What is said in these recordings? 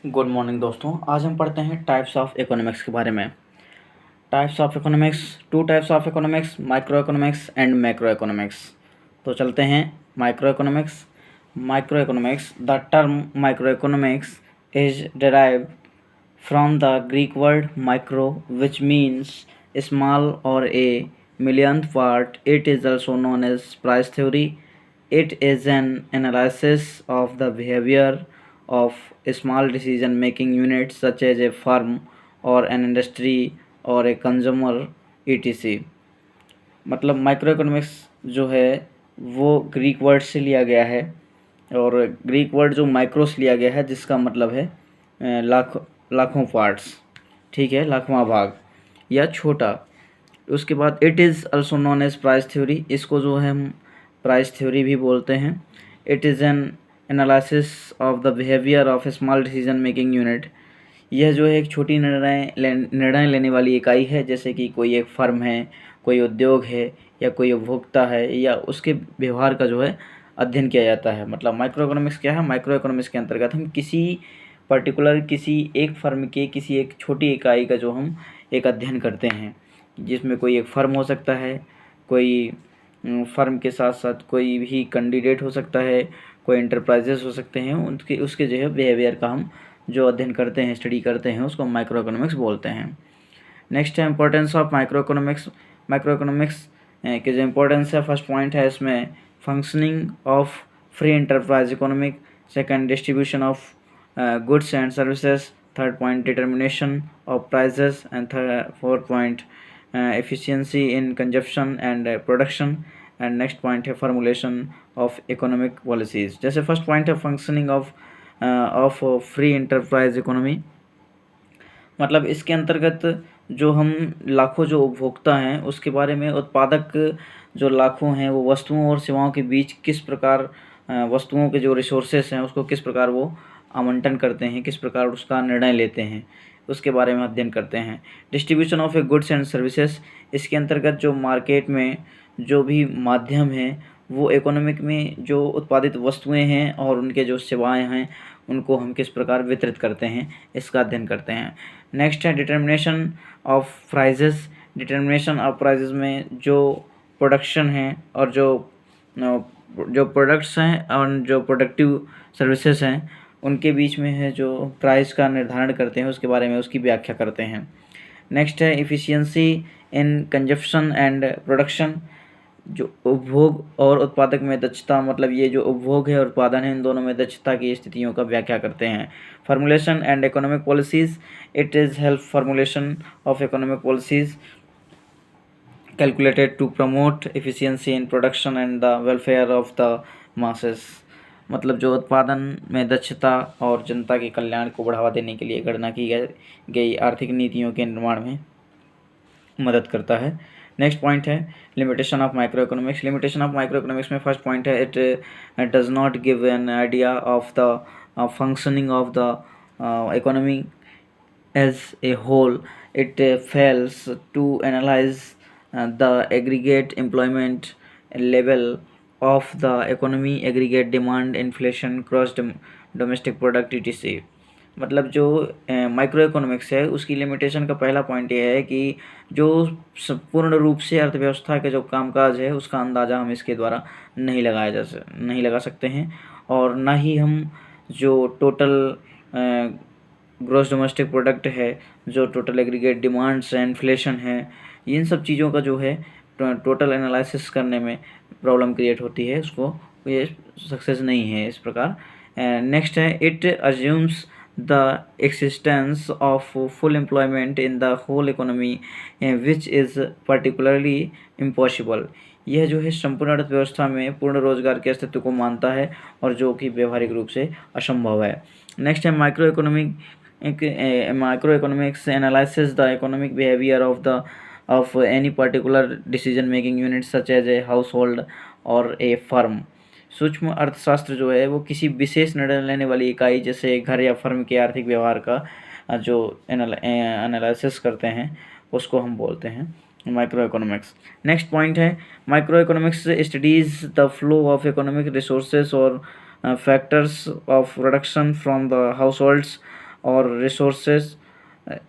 Good morning दोस्तों। आज हम पढ़ते हैं टाइप्स ऑफ इकोनॉमिक्स के बारे में। Types of economics, two types of economics, micro economics and macro economics. तो चलते हैं micro economics. Micro economics, the term micro economics is derived from the Greek word micro, which means small or a millionth part. It is also known as price theory. It is an analysis of the behavior of small decision making units such as a firm or an industry or a consumer etc. मतलब micro economics जो है वो Greek word से लिया गया है, और Greek word जो माइक्रो से लिया गया है जिसका मतलब है लाखों पार्ट्स, ठीक है, लाखवां भाग या छोटा। उसके बाद it is also known as price theory, इसको जो है हम प्राइस थ्योरी भी बोलते हैं। It is an analysis of the behaviour of a small decision making unit. यह जो है एक छोटी निर्णय लेने वाली इकाई है, जैसे कि कोई एक फर्म है, कोई उद्योग है या कोई उपभोक्ता है, या उसके व्यवहार का जो है अध्ययन किया जाता है। मतलब माइक्रो इकोनॉमिक्स क्या है? माइक्रो इकोनॉमिक्स के अंतर्गत हम किसी पर्टिकुलर, किसी एक फर्म के किसी एक छोटी इकाई का जो हम एक अध्ययन करते हैं, जिसमें कोई एक फर्म हो सकता है, कोई फर्म के साथ साथ कोई भी कैंडिडेट हो सकता है, कोई इंटरप्राइजेस हो सकते हैं, उनके उसके जो है बिहेवियर का हम जो अध्ययन करते हैं, स्टडी करते हैं, उसको माइक्रो इकोनॉमिक्स बोलते हैं। नेक्स्ट है importance of micro economics. Micro economics की जो इम्पोर्टेंस है, फर्स्ट पॉइंट है इसमें functioning of free enterprise economic, second distribution of goods and services, third point determination of prices, and fourth point efficiency in consumption and production, and next point है formulation of economic policies। जैसे first point है functioning of free enterprise economy, मतलब इसके अंतर्गत जो हम लाखों जो उपभोक्ता हैं उसके बारे में, उत्पादक जो लाखों हैं वो वस्तुओं और सेवाओं के बीच किस प्रकार वस्तुओं के जो रिसोर्सेस हैं उसको किस प्रकार वो आवंटन करते हैं, किस प्रकार उसका निर्णय लेते हैं, उसके बारे में अध्ययन करते हैं। Distribution of A goods and services, इसके अंतर्गत जो मार्केट में जो भी माध्यम हैं वो इकोनॉमिक में जो उत्पादित वस्तुएं हैं और उनके जो सेवाएं हैं उनको हम किस प्रकार वितरित करते हैं, इसका अध्ययन करते हैं। नेक्स्ट है determination of prices. Determination of prices में जो प्रोडक्शन है और जो प्रोडक्ट्स हैं और जो प्रोडक्टिव सर्विसेज हैं उनके बीच में है जो प्राइस का निर्धारण करते हैं, उसके बारे में उसकी व्याख्या करते हैं। नेक्स्ट है efficiency in consumption and production, जो उपभोग और उत्पादक में दक्षता, मतलब ये जो उपभोग है और उत्पादन है इन दोनों में दक्षता की स्थितियों का व्याख्या करते हैं। Formulation and economic policies, it is help formulation of economic policies calculated to promote efficiency in production and the welfare of the masses। मतलब जो उत्पादन में दक्षता और जनता के कल्याण को बढ़ावा देने के लिए गणना की गई आर्थिक नीतियों के निर्माण में मदद करता है। नेक्स्ट पॉइंट है limitation of micro economics. Limitation of micro economics में फर्स्ट पॉइंट है it does not give an idea of the functioning of the economy as a whole। It fails to analyze the aggregate employment level of the economy, aggregate demand, inflation, gross domestic product etc। मतलब जो micro economics है उसकी limitation का पहला point ये है कि जो पूर्ण रूप से अर्थव्यवस्था के जो कामकाज है उसका अंदाज़ा हम इसके द्वारा नहीं लगा सकते हैं, और ना ही हम जो टोटल ग्रॉस डोमेस्टिक प्रोडक्ट है, जो टोटल एग्रीगेट डिमांड्स है, इन्फ्लेशन है, इन सब चीज़ों का जो है टोटल एनालिसिस करने में प्रॉब्लम क्रिएट होती है, उसको ये सक्सेस नहीं है इस प्रकार। नेक्स्ट है it assumes the existence of full employment in the whole economy which is particularly impossible. यह जो है संपूर्ण अर्थव्यवस्था में पूर्ण रोजगार के अस्तित्व को मानता है और जो कि व्यवहारिक रूप से असंभव है। नेक्स्ट है micro economics analysis the economic behaviour of any particular decision making unit such as a household और ए फर्म। सूक्ष्म अर्थशास्त्र जो है वो किसी विशेष निर्णय लेने वाली इकाई जैसे घर या फर्म के आर्थिक व्यवहार का जो एनालिसिस करते हैं उसको हम बोलते हैं माइक्रो इकोनॉमिक्स। नेक्स्ट पॉइंट है micro economics studies the flow of economic resources और factors of production from the households or resources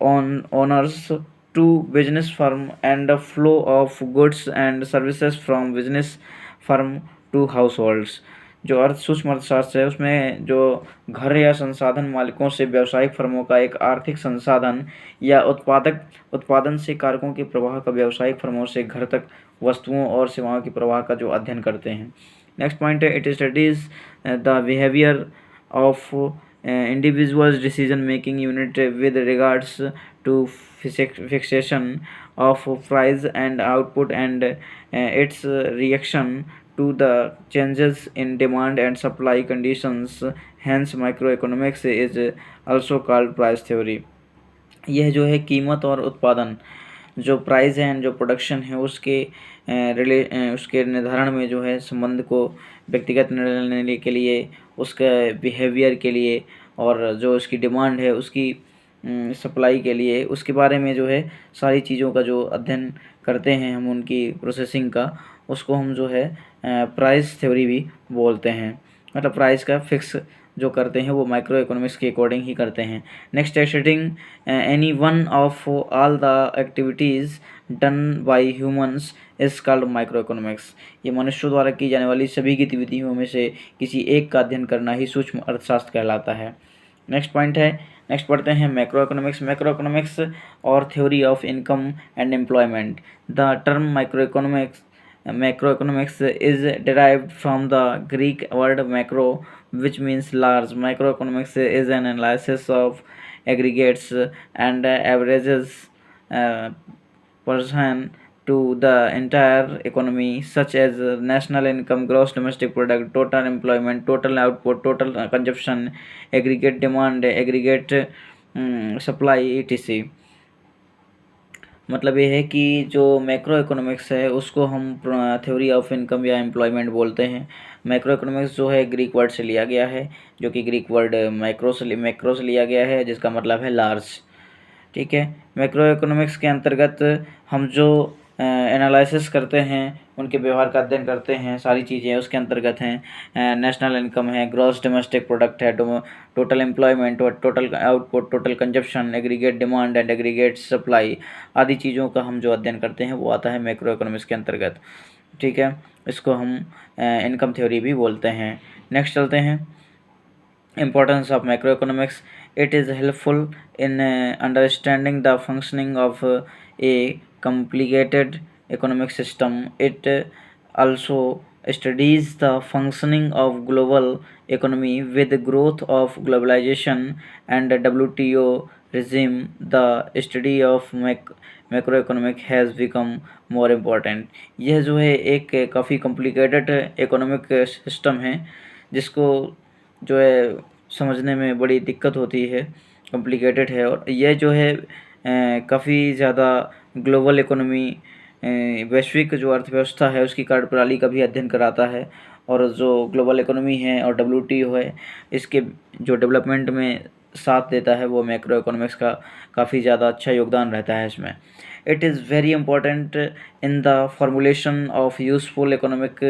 on owners to business firm, and the flow of goods and services from business firm to households। जो सूक्ष्म अर्थशास्त्र है उसमें जो घर या संसाधन मालिकों से व्यावसायिक फर्मों का एक आर्थिक संसाधन या उत्पादन से कारकों के प्रवाह का व्यावसायिक फर्मों से घर तक वस्तुओं और सेवाओं के प्रवाह का जो अध्ययन करते हैं। नेक्स्ट पॉइंट है, it studies the behaviour of individual's decision making unit with regards to fixation of price and output and its reaction to the changes in demand and supply conditions, hence microeconomics is also called price theory। यह जो है कीमत और उत्पादन, जो price है and जो production है उसके निर्धारण में जो है संबंध को व्यक्तिगत निर्णय लेने के लिए, उसके बिहेवियर के लिए, और जो उसकी डिमांड है उसकी सप्लाई के लिए, उसके बारे में जो है सारी चीज़ों का जो अध्ययन करते हैं हम, उनकी प्रोसेसिंग का, उसको हम जो है प्राइस थ्योरी भी बोलते हैं। मतलब प्राइस का फिक्स जो करते हैं वो माइक्रो इकोनॉमिक्स के अकॉर्डिंग ही करते हैं। नेक्स्ट है, studying any one of all the activities done by humans is called micro economics. ये मनुष्यों द्वारा की जाने वाली सभी गतिविधियों में से किसी एक का अध्ययन करना ही सूक्ष्म अर्थशास्त्र कहलाता है। नेक्स्ट पॉइंट है, नेक्स्ट पढ़ते हैं मैक्रो इकोनॉमिक्स। मैक्रो इकोनॉमिक्स और theory of income and employment. The term macroeconomics is derived from the Greek word macro, which means large. Microeconomics is an analysis of aggregates and averages pertain to the entire economy, such as national income, gross domestic product, total employment, total output, total consumption, aggregate demand, aggregate supply, etc। मतलब ये है कि जो macro economics है उसको हम theory of income या employment बोलते हैं। मैक्रो इकोनॉमिक्स जो है ग्रीक वर्ड से लिया गया है, जो कि ग्रीक वर्ड मैक्रो से लिया गया है, जिसका मतलब है लार्ज। ठीक है, मैक्रो इकोनॉमिक्स के अंतर्गत हम जो एनालिसिस करते हैं, उनके व्यवहार का अध्ययन करते हैं, सारी चीज़ें उसके अंतर्गत हैं। नेशनल इनकम है, ग्रॉस डोमेस्टिक प्रोडक्ट है, total employment, total output, total consumption, aggregate demand and aggregate supply, आदि चीज़ों का हम जो अध्ययन करते हैं वो आता है मैक्रो इकोनॉमिक्स के अंतर्गत। ठीक है, इसको हम इनकम थ्योरी भी बोलते हैं। नेक्स्ट चलते हैं, importance of macroeconomics। It is helpful in understanding the functioning of a complicated economic system। It also studies the functioning of global economy with the growth of globalization and WTO regime। The study of macroeconomic has become more important। यह जो है एक काफ़ी complicated economic system है जिसको जो है समझने में बड़ी दिक्कत होती है, कॉम्प्लिकेटेड है, और यह जो है काफ़ी ज़्यादा ग्लोबल इकोनॉमी, वैश्विक जो अर्थव्यवस्था है उसकी कार्यप्रणाली का भी अध्ययन कराता है। और जो ग्लोबल इकोनॉमी है और WTO है, इसके जो डेवलपमेंट में साथ देता है, वो मैक्रो इकोनॉमिक्स का काफ़ी ज़्यादा अच्छा योगदान रहता है इसमें। It is very important in the formulation of useful economic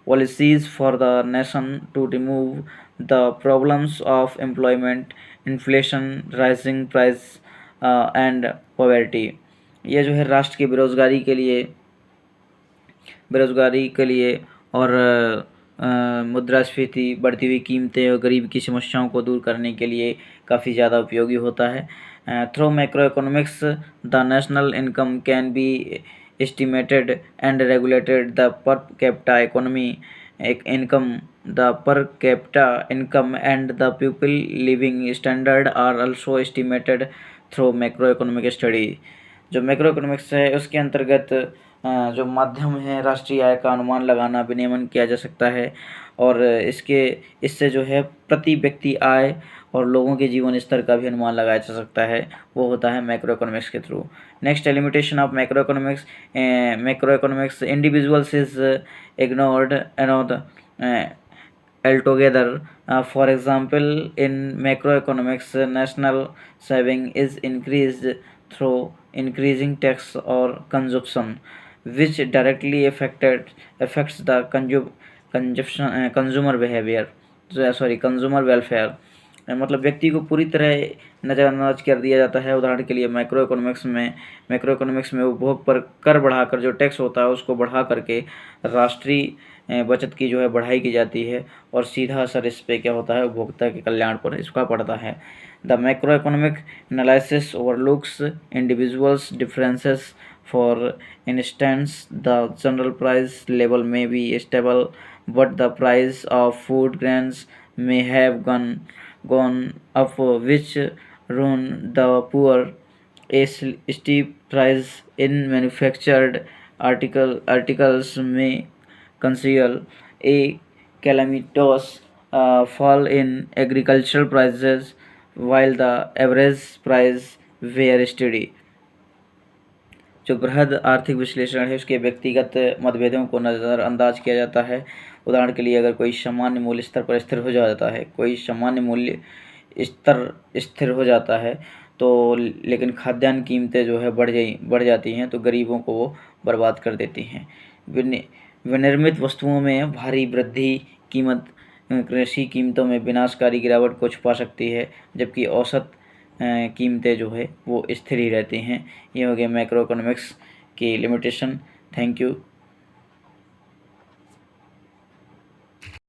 policies for the nation to remove the problems of employment, inflation, rising price and poverty। ये जो है राष्ट्र की बेरोजगारी के लिए और मुद्रास्फीति, बढ़ती हुई कीमतें और गरीब की समस्याओं को दूर करने के लिए काफ़ी ज़्यादा उपयोगी होता है। Through macro economics the national income can be estimated and regulated. The per capita economy income, the per capita income and the people living standard are also estimated through macro economic study. जो macro economics है उसके अंतर्गत जो माध्यम है राष्ट्रीय आय का अनुमान लगाना, विनियमन किया जा सकता है, और इससे जो है प्रति व्यक्ति आय और लोगों के जीवन स्तर का भी अनुमान लगाया जा सकता है, वो होता है मैक्रो इकोनॉमिक्स के through. Next, limitation of macro economics individuals is ignored altogether। For example, in macroeconomics, national saving is increased through increasing tax or consumption, which directly affects the consumer welfare। मतलब व्यक्ति को पूरी तरह नज़रअंदाज कर दिया जाता है। उदाहरण के लिए मैक्रो इकोनॉमिक्स में उपभोग पर कर बढ़ाकर जो टैक्स होता है उसको बढ़ा करके राष्ट्रीय बचत की जो है बढ़ाई की जाती है, और सीधा असर इस पे क्या होता है, उपभोक्ता के कल्याण पर इसका पड़ता है। The macro economic analysis overlooks individuals differences. For instance, the general price level may be stable, but the price of food grains may have gone up, which ruin the poor. A steep rise in manufactured articles may conceal a calamitous fall in agricultural prices, while the average price were steady. जो बृहद आर्थिक विश्लेषण है उसके व्यक्तिगत मतभेदों को नज़रअंदाज किया जाता है। उदाहरण के लिए अगर कोई सामान्य मूल्य स्तर पर स्थिर हो जाता है, कोई सामान्य मूल्य स्तर स्थिर हो जाता है तो लेकिन खाद्यान्न कीमतें जो है बढ़ जाती हैं तो गरीबों को वो बर्बाद कर देती हैं। विनिर्मित वस्तुओं में भारी वृद्धि कीमत कृषि कीमतों में विनाशकारी गिरावट को छुपा सकती है, जबकि औसत कीमतें जो है वो स्थिर ही रहती हैं। ये हो गया मैक्रो इकोनॉमिक्स की लिमिटेशन। Thank you.